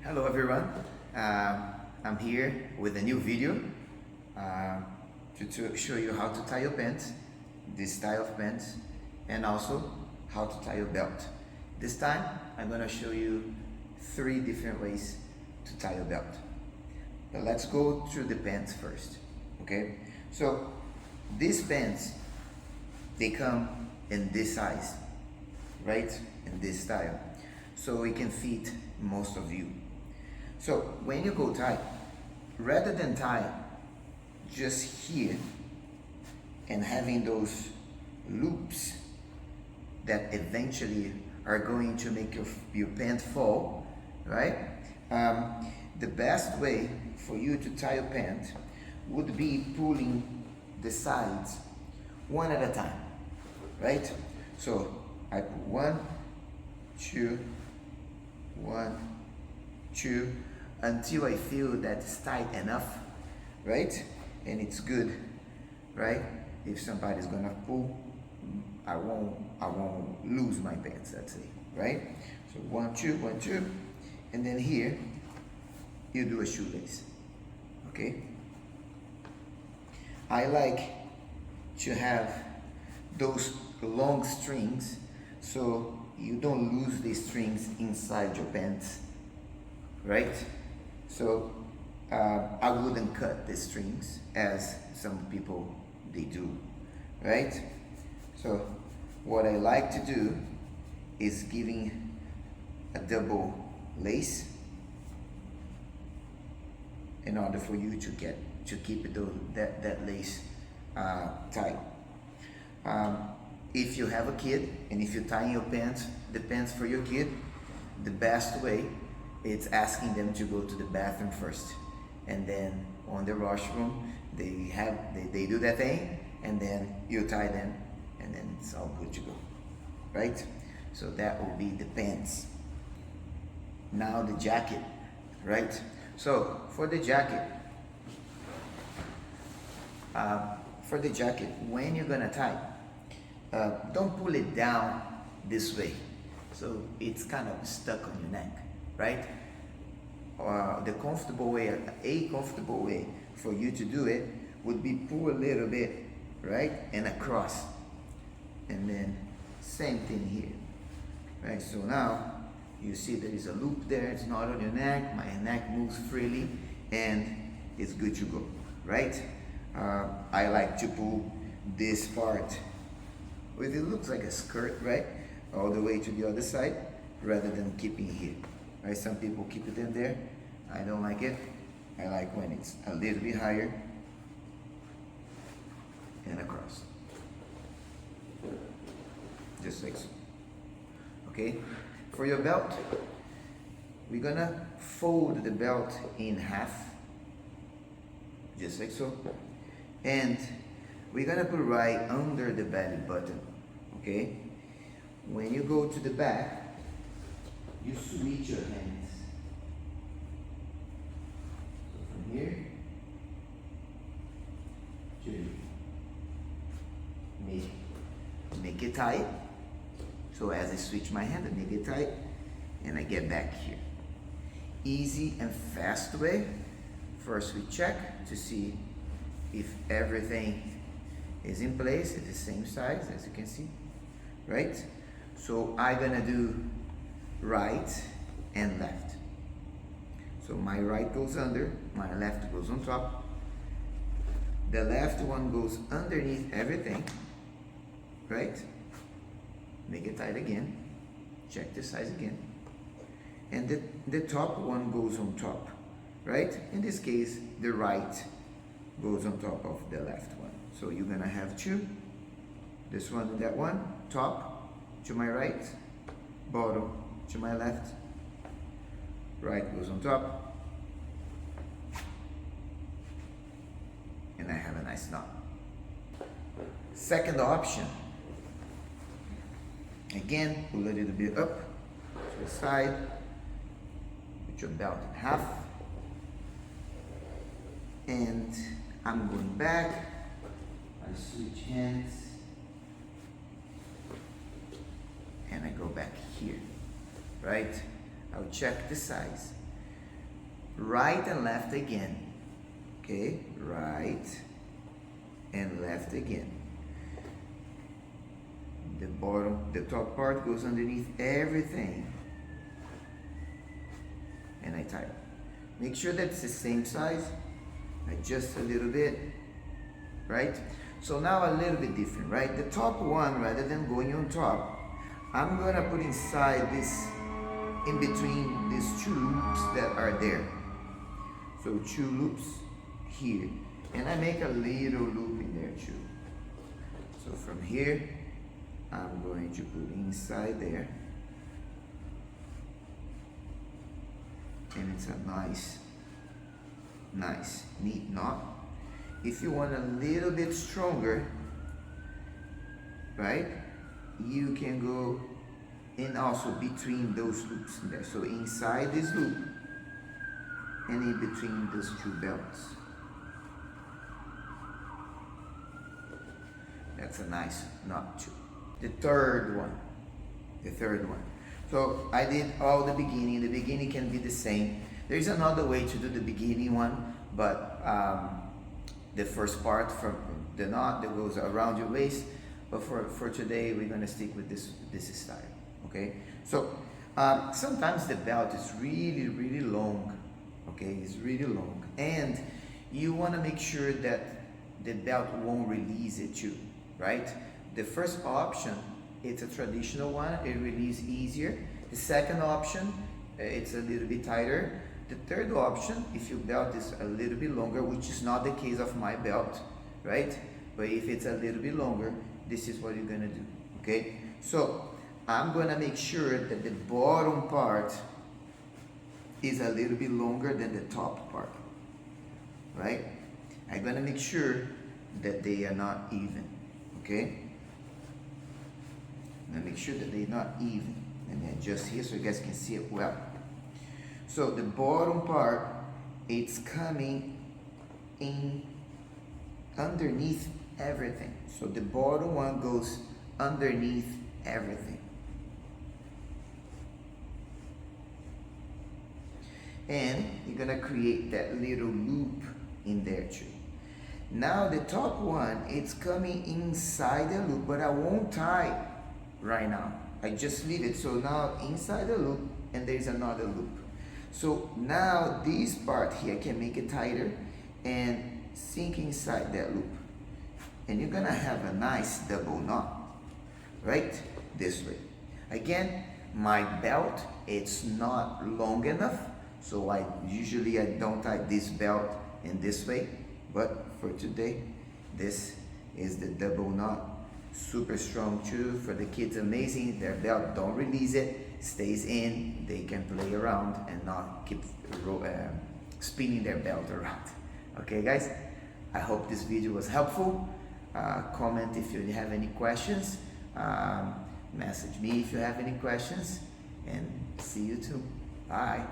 Hello everyone, I'm here with a new video to show you how to tie your pants, this style of pants, and also how to tie your belt. This time I'm going to show you 3 different ways to tie your belt. But let's go through the pants first, okay? So these pants, they come in this size, right? In this style, so it can fit most of you. So when you go tie, rather than tie just here and having those loops that eventually are going to make your pant fall, right? The best way for you to tie your pant would be pulling the sides one at a time, right? So I put 1, 2, 1, 2, until I feel that it's tight enough, right? And it's good, right? If somebody's gonna pull, I won't lose my pants, let's say, right? So 1, 2, 1, 2, and then here you do a shoelace, okay? I like to have those long strings so you don't lose the strings inside your pants, right? So I wouldn't cut the strings as some people they do, right? So what I like to do is giving a double lace in order for you to keep that lace tight. If you have a kid and if you're tying your pants, the pants for your kid, the best way it's asking them to go to the bathroom first, and then on the washroom they do that thing, and then you tie them, and then it's all good to go, right? So that will be the pants. Now the jacket, right? So for the jacket, when you're gonna tie, don't pull it down this way, so it's kind of stuck on your neck, right? The comfortable way, a comfortable way for you to do it would be pull a little bit, right, and across, and then same thing here, right? So now you see there is a loop there, it's not on your neck, my neck moves freely, and it's good to go, right? I like to pull this part, it looks like a skirt, right, all the way to the other side, rather than keeping here, right? Some people keep it in there. I don't like it. I like when it's a little bit higher and across, just like so, okay? For your belt, we're gonna fold the belt in half, just like so, and we're gonna put right under the belly button, okay? When you go to the back, you switch your hands. So from here to make it tight. So as I switch my hand, I make it tight, and I get back here. Easy and fast way. First we check to see if everything is in place, it's the same size as you can see, right? So I'm gonna do right and left. So my right goes under, my left goes on top. The left one goes underneath everything, right? Make it tight again, check the size again. And the top one goes on top, right? In this case, the right goes on top of the left one. So you're gonna have 2, this one and that one, top to my right, bottom to my left, right goes on top, and I have a nice knot. Second option, again, pull a little bit up to the side, put your belt in half, and I'm going back, I switch hands, and I go back here, right? I'll check the size. right and left again. Okay, right and left again. The top part goes underneath everything. And I tie it. Make sure that it's the same size. Adjust a little bit, right? So now a little bit different, right? The top one, rather than going on top, I'm gonna put inside this, in between these two loops that are there. So 2 loops here. And I make a little loop in there too. So from here, I'm going to put inside there. And it's a nice, neat knot. If you want a little bit stronger, right, you can go in also between those loops in there. So inside this loop and in between those 2 belts. That's a nice knot too. The third one. So I did all the beginning. The beginning can be the same. There's another way to do the beginning one, but the first part from the knot that goes around your waist. But for today, we're gonna stick with this style, okay? So sometimes the belt is really long, okay? It's really long, and you wanna make sure that the belt won't release it too, right? The first option, it's a traditional one, it releases easier. The second option, it's a little bit tighter. The third option, if your belt is a little bit longer, which is not the case of my belt, right? But if it's a little bit longer, this is what you're gonna do, okay? So I'm gonna make sure that the bottom part is a little bit longer than the top part, right? I'm gonna make sure that they are not even, okay? I'm gonna make sure that they're not even. And then adjust here so you guys can see it well. So the bottom part, it's coming in underneath everything. So the bottom one goes underneath everything. And you're gonna create that little loop in there too. Now the top one, it's coming inside the loop, but I won't tie right now. I just leave it. So now inside the loop, and there's another loop. So now this part here, I can make it tighter and sink inside that loop. And you're gonna have a nice double knot, right? This way. Again, my belt, it's not long enough. So I don't tie this belt in this way. But for today, this is the double knot. Super strong too. For the kids, amazing. Their belt, don't release it, stays in. They can play around and not keep spinning their belt around. Okay guys, I hope this video was helpful. Comment if you have any questions. Message me if you have any questions, and see you too. Bye.